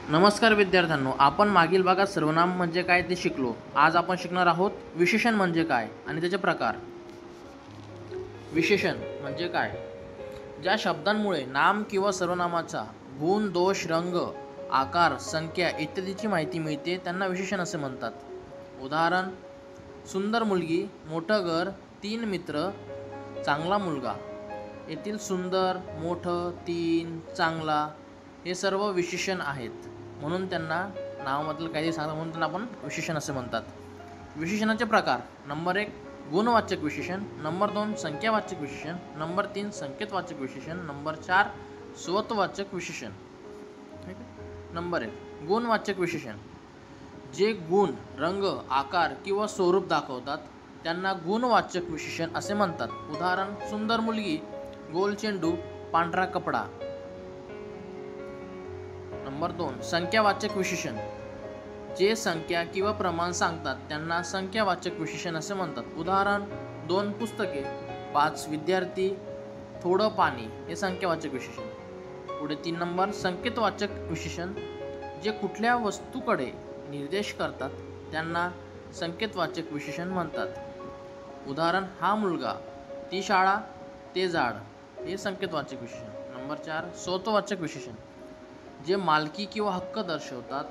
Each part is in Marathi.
नमस्कार विद्यार्थ्यांनो, आपण मागील भागात सर्वनाम म्हणजे काय ते शिकलो। आज आपण शिकणार आहोत विशेषण म्हणजे काय आणि त्याचे प्रकार। विशेषण म्हणजे काय? ज्या शब्दांमुळे नाम किंवा सर्वनामाचा गुण, दोष, रंग, आकार, संख्या इत्यादीची माहिती मिळते त्यांना विशेषण असे म्हणतात। उदाहरण: सुंदर मुलगी, मोठं घर, 3 मित्र, चांगला मुलगा। येथील सुंदर, मोठं, 3, चांगला हे सर्व विशेषण आहेत, म्हणून त्यांना नावामधलं काही सांगा म्हणून त्यांना आपण विशेषण असे म्हणतात। विशेषणाचे प्रकार: नंबर 1 गुणवाचक विशेषण, नंबर 2 संख्यावाचक विशेषण, नंबर 3 संकेतवाचक विशेषण, नंबर 4 स्वतःवाचक विशेषण। नंबर 1 गुणवाचक विशेषण, जे गुण, रंग, आकार किंवा स्वरूप दाखवतात त्यांना गुणवाचक विशेषण असे म्हणतात। उदाहरण: सुंदर मुलगी, गोल चेंडू, पांढरा कपडा। नंबर 2 संख्यावाचक विशेषण, जे संख्या किंवा प्रमाण सांगतात त्यांना संख्यावाचक विशेषण असे म्हणतात। उदाहरण: 2 पुस्तके, 5 विद्यार्थी, थोडं पाणी हे संख्यावाचक विशेषण। पुढे 3 नंबर संकेतवाचक विशेषण, जे कुठल्या वस्तूकडे निर्देश करतात त्यांना संकेतवाचक विशेषण म्हणतात। उदाहरण: हा मुलगा, ती शाळा, ते झाड हे संकेतवाचक विशेषण। नंबर 4 स्वतःवाचक विशेषण, जे मालकी किंवा हक्क दर्शवतात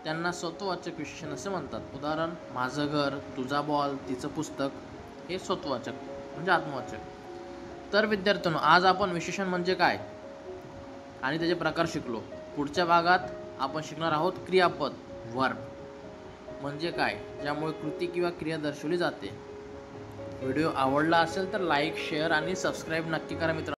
त्यांना स्वतःवाचक विशेषण असे म्हणतात। उदाहरण: माझं घर, तुझा बॉल, तिचं पुस्तक हे स्वतःवाचक म्हणजे आत्मवाचक। तर विद्यार्थ्यांनो, आज आपण विशेषण म्हणजे काय आणि त्याचे प्रकार शिकलो। पुढच्या भागात आपण शिकणार आहोत क्रियापद, वर्ब म्हणजे काय, ज्यामुळे कृती किंवा क्रिया दर्शवली जाते। व्हिडिओ आवडला असेल तर लाईक, शेअर आणि सबस्क्राईब नक्की करा मित्रांनो।